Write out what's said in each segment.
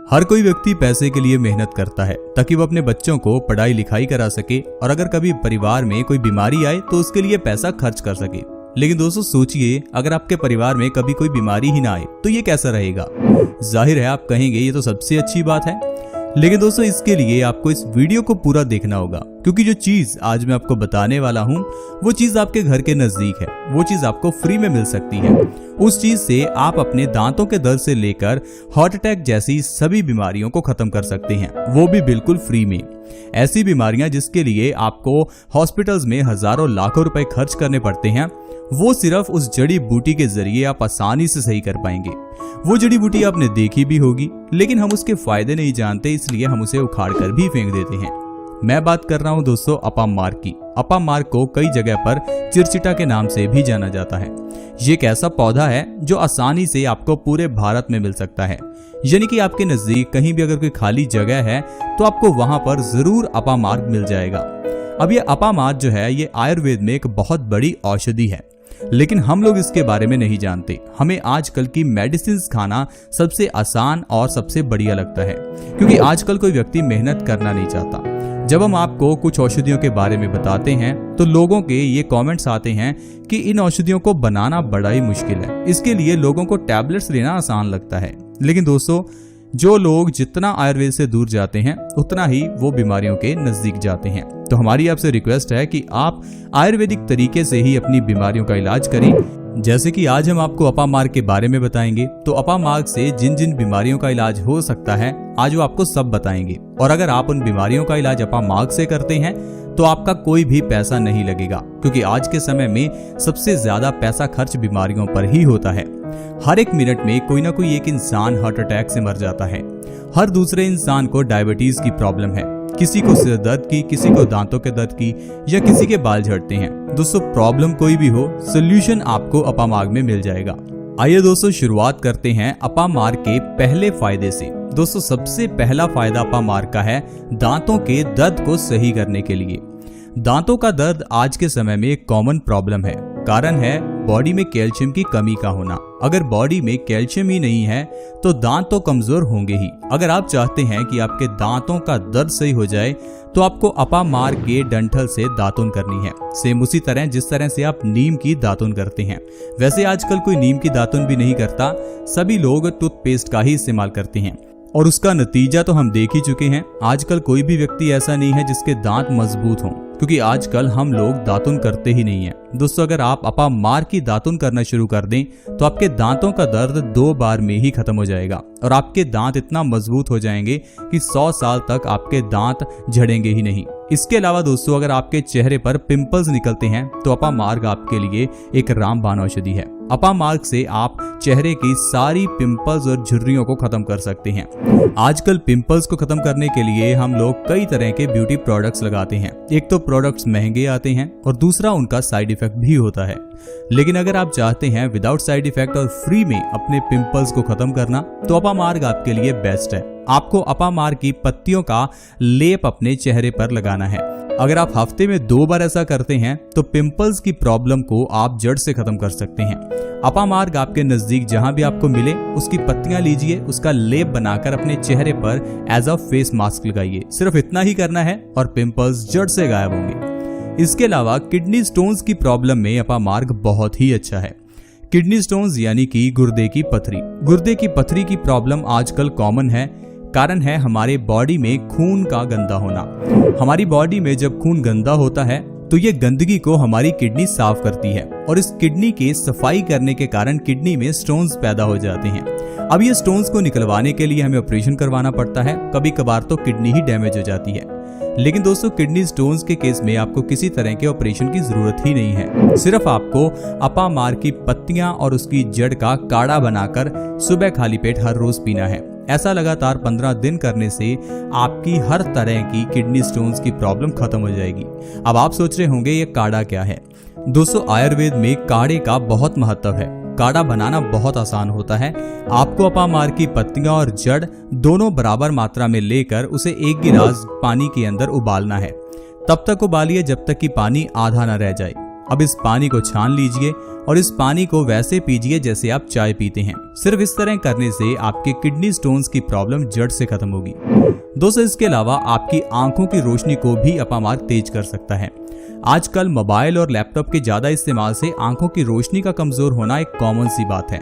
हर कोई व्यक्ति पैसे के लिए मेहनत करता है ताकि वो अपने बच्चों को पढ़ाई लिखाई करा सके और अगर कभी परिवार में कोई बीमारी आए तो उसके लिए पैसा खर्च कर सके। लेकिन दोस्तों सोचिए, अगर आपके परिवार में कभी कोई बीमारी ही ना आए तो ये कैसा रहेगा। जाहिर है आप कहेंगे ये तो सबसे अच्छी बात है, लेकिन दोस्तों इसके लिए आपको इस वीडियो को पूरा देखना होगा, क्योंकि जो चीज आज मैं आपको बताने वाला हूँ वो चीज आपके घर के नजदीक है। वो चीज आपको फ्री में मिल सकती है। उस चीज से आप अपने दांतों के दर्द से लेकर हार्ट अटैक जैसी सभी बीमारियों को खत्म कर सकते हैं, वो भी बिल्कुल फ्री में। ऐसी बीमारियां जिसके लिए आपको हॉस्पिटल्स में हजारों लाखों रुपए खर्च करने पड़ते हैं, वो सिर्फ उस जड़ी बूटी के जरिए आप आसानी से सही कर पाएंगे। वो जड़ी बूटी आपने देखी भी होगी, लेकिन हम उसके फायदे नहीं जानते, इसलिए हम उसे उखाड़ कर भी फेंक देते हैं। मैं बात कर रहा हूँ दोस्तों अपामार्क की। अपामार्क को कई जगह पर चिरचिटा के नाम से भी जाना जाता है। ये एक ऐसा पौधा है जो आसानी से आपको पूरे भारत में मिल सकता है, यानी कि आपके नजदीक कहीं भी अगर कोई खाली जगह है तो आपको वहां पर जरूर अपामार्क मिल जाएगा। अब ये अपामार्क जो है ये आयुर्वेद में एक बहुत बड़ी औषधि है, लेकिन हम लोग इसके बारे में नहीं जानते। हमें आजकल की मेडिसिन खाना सबसे आसान और सबसे बढ़िया लगता है, क्योंकि आजकल कोई व्यक्ति मेहनत करना नहीं चाहता। जब हम आपको कुछ औषधियों के बारे में बताते हैं तो लोगों के ये कमेंट्स आते हैं कि इन औषधियों को बनाना बड़ा ही मुश्किल है, इसके लिए लोगों को टैबलेट्स लेना आसान लगता है। लेकिन दोस्तों जो लोग जितना आयुर्वेद से दूर जाते हैं उतना ही वो बीमारियों के नजदीक जाते हैं। तो हमारी आपसे रिक्वेस्ट है कि आप आयुर्वेदिक तरीके से ही अपनी बीमारियों का इलाज करें। जैसे कि आज हम आपको अपामार्क के बारे में बताएंगे, तो अपामार्क से जिन जिन बीमारियों का इलाज हो सकता है आज वो आपको सब बताएंगे। और अगर आप उन बीमारियों का इलाज अपामार्क से करते हैं तो आपका कोई भी पैसा नहीं लगेगा, क्योंकि आज के समय में सबसे ज्यादा पैसा खर्च बीमारियों पर ही होता है। हर एक मिनट में कोई ना कोई एक इंसान हार्ट अटैक से मर जाता है। हर दूसरे इंसान को डायबिटीज की प्रॉब्लम है, किसी को सिर दर्द की, किसी को दांतों के दर्द की, या किसी के बाल झड़ते हैं। दोस्तों प्रॉब्लम कोई भी हो, सोल्यूशन आपको अपामार्क में मिल जाएगा। आइए दोस्तों शुरुआत करते हैं अपामार्क के पहले फायदे से। दोस्तों सबसे पहला फायदा अपामार्क का है दांतों के दर्द को सही करने के लिए। दांतों का दर्द आज के समय में एक कॉमन प्रॉब्लम है। कारण है बॉडी में कैल्शियम की कमी का होना। अगर बॉडी में कैल्शियम ही नहीं है तो दांत तो कमजोर होंगे ही। अगर आप चाहते हैं कि आपके दांतों का दर्द सही हो जाए तो आपको अपामार्क के डंठल से दातुन करनी है, सेम उसी तरह जिस तरह से आप नीम की दातुन करते हैं। वैसे आजकल कोई नीम की दातुन भी नहीं करता, सभी लोग टूथपेस्ट का ही इस्तेमाल करते हैं और उसका नतीजा तो हम देख ही चुके हैं। आजकल कोई भी व्यक्ति ऐसा नहीं है जिसके दांत मजबूत हों, क्योंकि आजकल हम लोग दातुन करते ही नहीं है। दोस्तों अगर आप अपामार्क की दातुन करना शुरू कर दें तो आपके दांतों का दर्द 2 बार में ही खत्म हो जाएगा और आपके दांत इतना मजबूत हो जाएंगे कि 100 साल तक आपके दांत झड़ेंगे ही नहीं। इसके अलावा दोस्तों अगर आपके चेहरे पर पिंपल्स निकलते हैं तो अपामार्क आपके लिए एक रामबाण औषधि है। अपामार्क से आप चेहरे की सारी पिंपल्स और झुर्रियों को खत्म कर सकते हैं। आजकल पिंपल्स को खत्म करने के लिए हम लोग कई तरह के ब्यूटी प्रोडक्ट्स लगाते हैं। एक तो प्रोडक्ट्स महंगे आते हैं और दूसरा उनका साइड इफेक्ट भी होता है। लेकिन अगर आप चाहते हैं विदाउट साइड इफेक्ट और फ्री में अपने पिंपल्स को खत्म करना तो अपामार्क आपके लिए बेस्ट है। आपको अपामार्क की पत्तियों का लेप अपने चेहरे पर लगाना है। अगर आप हफ्ते में 2 बार ऐसा करते हैं तो पिंपल्स की प्रॉब्लम को आप जड़ से खत्म कर सकते हैं। अपामार्क आपके नजदीक जहां भी आपको मिले उसकी पत्तियां लीजिए, उसका लेप बनाकर अपने चेहरे पर एज अ फेस मास्क लगाइए। सिर्फ इतना ही करना है और पिंपल्स जड़ से गायब होंगे। इसके अलावा किडनी स्टोन्स की प्रॉब्लम में अपामार्क बहुत ही अच्छा है। किडनी स्टोन्स यानी कि गुर्दे की पथरी। गुर्दे की पथरी की प्रॉब्लम आजकल कॉमन है। कारण है हमारे बॉडी में खून का गंदा होना। हमारी बॉडी में जब खून गंदा होता है तो ये गंदगी को हमारी किडनी साफ करती है और इस किडनी के सफाई करने के कारण किडनी में स्टोन्स पैदा हो जाते हैं। अब ये स्टोन्स को निकलवाने के लिए हमें ऑपरेशन करवाना पड़ता है। कभी कभार तो किडनी ही डैमेज हो जाती है। लेकिन दोस्तों किडनी स्टोन्स के केस में आपको किसी तरह के ऑपरेशन की जरूरत ही नहीं है। सिर्फ आपको अपामार्क की पत्तियां और उसकी जड़ का काढ़ा बनाकर सुबह खाली पेट हर रोज पीना है। ऐसा लगातार 15 दिन करने से आपकी हर तरह की किडनी स्टोन्स की प्रॉब्लम खत्म हो जाएगी। अब आप सोच रहे होंगे ये काढ़ा क्या है। दोस्तों आयुर्वेद में काढ़े का बहुत महत्व है। काढ़ा बनाना बहुत आसान होता है। आपको अपामार्क की पत्तियां और जड़ दोनों बराबर मात्रा में लेकर उसे 1 गिलास पानी के अंदर उबालना है। तब तक उबालिए जब तक कि पानी आधा न रह जाए। अब इस पानी को छान लीजिए और इस पानी को वैसे पीजिए जैसे आप चाय पीते हैं। सिर्फ इस तरह करने से आपके किडनी स्टोन्स की प्रॉब्लम जड़ से खत्म होगी। दोस्तों, इसके अलावा आपकी आंखों की रोशनी को भी अपामार्ग तेज कर सकता है। आजकल मोबाइल और लैपटॉप के ज्यादा इस्तेमाल से आंखों की रोशनी का कमजोर होना एक कॉमन सी बात है।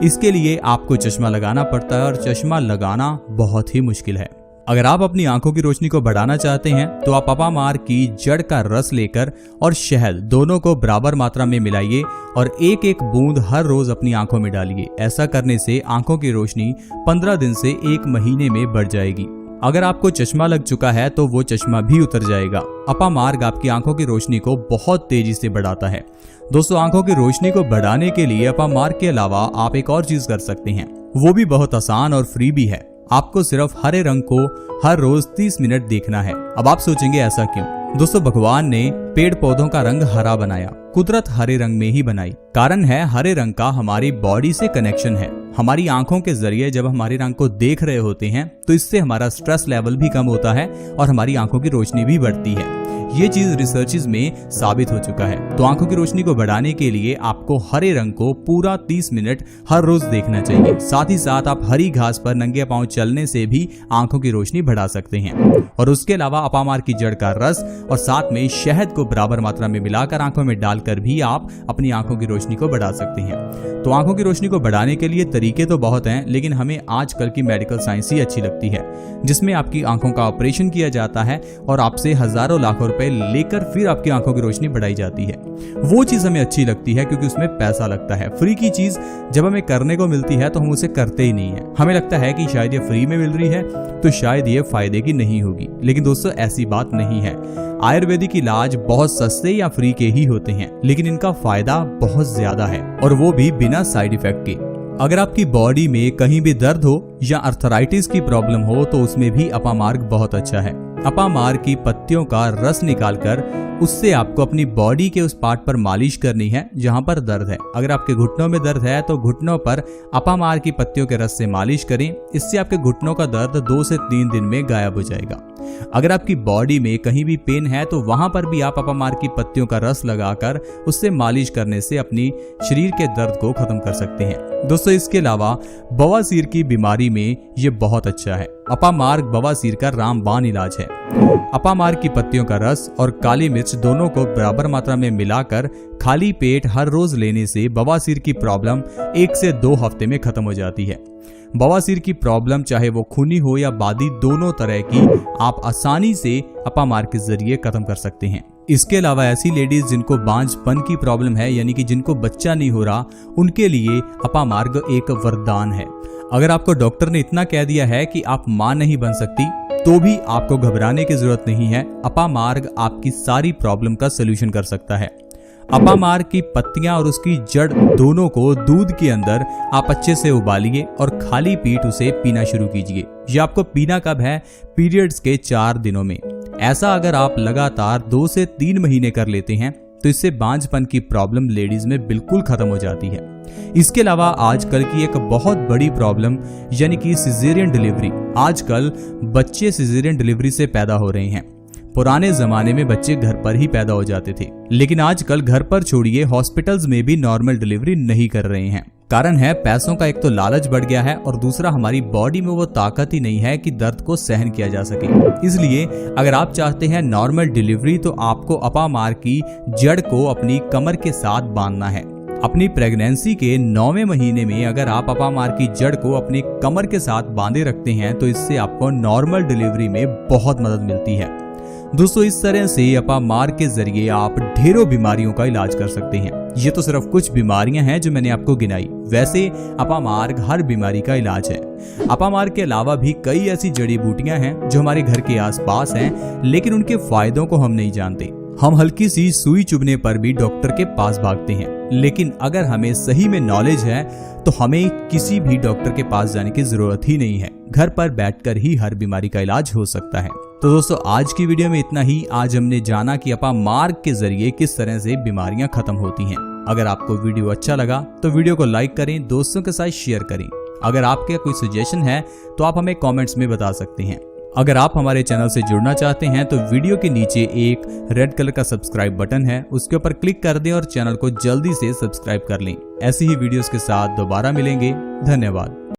इसके लिए आपको चश्मा लगाना पड़ता है और चश्मा लगाना बहुत ही मुश्किल है। अगर आप अपनी आंखों की रोशनी को बढ़ाना चाहते हैं तो आप अपामार्ग की जड़ का रस लेकर और शहद दोनों को बराबर मात्रा में मिलाइए और एक एक बूंद हर रोज अपनी आंखों में डालिए। ऐसा करने से आंखों की रोशनी 15 दिन से 1 महीने में बढ़ जाएगी। अगर आपको चश्मा लग चुका है तो वो चश्मा भी उतर जाएगा। अपामार्ग आपकी आंखों की रोशनी को बहुत तेजी से बढ़ाता है। दोस्तों, आंखों की रोशनी को बढ़ाने के लिए अपामार्ग के अलावा आप एक और चीज कर सकते हैं, वो भी बहुत आसान और फ्री भी है। आपको सिर्फ हरे रंग को हर रोज 30 मिनट देखना है। अब आप सोचेंगे ऐसा क्यों? दोस्तों, भगवान ने पेड़ पौधों का रंग हरा बनाया, कुदरत हरे रंग में ही बनाई। कारण है हरे रंग का हमारी बॉडी से कनेक्शन है। हमारी आंखों के जरिए जब हम हरे रंग को देख रहे होते हैं तो इससे हमारा स्ट्रेस लेवल भी कम होता है और हमारी आंखों की रोशनी भी बढ़ती है। ये चीज रिसर्चेस में साबित हो चुका है। तो आंखों की रोशनी को बढ़ाने के लिए आपको हरे रंग को पूरा 30 मिनट हर रोज देखना चाहिए। साथ ही साथ आप हरी घास पर नंगे पांव चलने से भी आंखों की रोशनी बढ़ा सकते हैं। और उसके अलावा अपामार्ग की जड़ का रस और साथ में शहद को बराबर मात्रा में मिलाकर आंखों में डालकर भी आप अपनी आंखों की रोशनी को बढ़ा सकते हैं। तो आंखों की रोशनी को बढ़ाने के लिए तरीके तो बहुत हैं, लेकिन हमें आजकल की मेडिकल साइंस ही अच्छी लगती है, जिसमें आपकी आंखों का ऑपरेशन किया जाता है और आपसे हजारों लाखों रुपए लेकर फिर आपकी आंखों की रोशनी बढ़ाई जाती है। वो चीज हमें अच्छी लगती है क्योंकि उसमें पैसा लगता है। फ्री की चीज जब हमें करने को मिलती है तो हम उसे करते ही नहीं है। हमें लगता है कि शायद ये फ्री में मिल रही है तो शायद ये फायदे की नहीं होगी, लेकिन दोस्तों ऐसी बात नहीं है। आयुर्वेदिक इलाज बहुत सस्ते या फ्री के ही होते हैं, लेकिन इनका फायदा बहुत ज्यादा है और वो भी बिना साइड इफेक्ट के। अगर आपकी बॉडी में कहीं भी दर्द हो या अर्थराइटिस की प्रॉब्लम हो तो उसमें भी अपामार्ग बहुत अच्छा है। अपामार्ग की पत्तियों का रस निकालकर उससे आपको अपनी बॉडी के उस पार्ट पर मालिश करनी है जहां पर दर्द है। अगर आपके घुटनों में दर्द है तो घुटनों पर अपामार्ग की पत्तियों के रस से मालिश करें। इससे आपके घुटनों का दर्द 2 से 3 दिन में गायब हो जाएगा। अगर आपकी बॉडी में कहीं भी पेन है तो वहां पर भी आप अपामार्ग की पत्तियों का रस लगाकर उससे मालिश करने से अपनी शरीर के दर्द को खत्म कर सकते हैं। दोस्तों, इसके अलावा बवासीर की बीमारी में ये बहुत अच्छा है। अपामार्ग बवासीर का रामबाण इलाज है। अपामार्ग की पत्तियों का रस और काली मिर्च दोनों को बराबर मात्रा में मिलाकर खाली पेट हर रोज लेने से बवासीर की प्रॉब्लम 1 से 2 हफ्ते में खत्म हो जाती है। बवासीर की प्रॉब्लम चाहे वो खूनी हो या बादी, दोनों तरह की आप आसानी से अपामार्ग के जरिए खत्म कर सकते हैं। इसके अलावा ऐसी लेडीज जिनको बांझपन की प्रॉब्लम है, यानी कि जिनको बच्चा नहीं हो रहा, उनके लिए अपामार्ग एक वरदान है। अगर आपको डॉक्टर ने इतना कह दिया है कि आप मां नहीं बन सकती तो भी आपको घबराने की जरूरत नहीं है। अपामार्ग आपकी सारी प्रॉब्लम का सलूशन कर सकता है। अपामार्ग की पत्तियां और उसकी जड़ दोनों को दूध के अंदर आप अच्छे से उबालिए और खाली पेट उसे पीना शुरू कीजिए। ये आपको पीना कब है? पीरियड्स के 4 दिनों में। ऐसा अगर आप लगातार 2 से 3 महीने कर लेते हैं तो इससे बांझपन की प्रॉब्लम लेडीज में बिल्कुल खत्म हो जाती है। इसके अलावा आजकल की एक बहुत बड़ी प्रॉब्लम यानी कि सिजेरियन डिलीवरी। आजकल बच्चे सिजेरियन डिलीवरी से पैदा हो रहे हैं। पुराने जमाने में बच्चे घर पर ही पैदा हो जाते थे, लेकिन आजकल घर पर छोड़िए हॉस्पिटल्स में भी नॉर्मल डिलीवरी नहीं कर रहे हैं। कारण है पैसों का एक तो लालच बढ़ गया है और दूसरा हमारी बॉडी में वो ताकत ही नहीं है कि दर्द को सहन किया जा सके। इसलिए अगर आप चाहते हैं नॉर्मल डिलीवरी तो आपको अपामार्ग की जड़ को अपनी कमर के साथ बांधना है। अपनी प्रेगनेंसी के 9वें महीने में अगर आप अपामार्ग की जड़ को अपनी कमर के साथ बांधे रखते हैं तो इससे आपको नॉर्मल डिलीवरी में बहुत मदद मिलती है। दोस्तों, इस तरह से अपामार्ग के जरिए आप ढेरों बीमारियों का इलाज कर सकते हैं। ये तो सिर्फ कुछ बीमारियां हैं जो मैंने आपको गिनाई। वैसे अपामार्ग हर बीमारी का इलाज है। अपामार्ग के अलावा भी कई ऐसी जड़ी बूटियां हैं जो हमारे घर के आसपास हैं, लेकिन उनके फायदों को हम नहीं जानते। हम हल्की सी सुई चुभने पर भी डॉक्टर के पास भागते हैं, लेकिन अगर हमें सही में नॉलेज है तो हमें किसी भी डॉक्टर के पास जाने की जरूरत ही नहीं है। घर पर बैठकर ही हर बीमारी का इलाज हो सकता है। तो दोस्तों, आज की वीडियो में इतना ही। आज हमने जाना कि अपामार्ग के जरिए किस तरह से बीमारियां खत्म होती हैं। अगर आपको वीडियो अच्छा लगा तो वीडियो को लाइक करें, दोस्तों के साथ शेयर करें। अगर आपके कोई सजेशन है तो आप हमें कमेंट्स में बता सकते हैं। अगर आप हमारे चैनल से जुड़ना चाहते हैं तो वीडियो के नीचे एक रेड कलर का सब्सक्राइब बटन है, उसके ऊपर क्लिक कर दें और चैनल को जल्दी से सब्सक्राइब कर लें। ऐसी ही वीडियोस के साथ दोबारा मिलेंगे। धन्यवाद।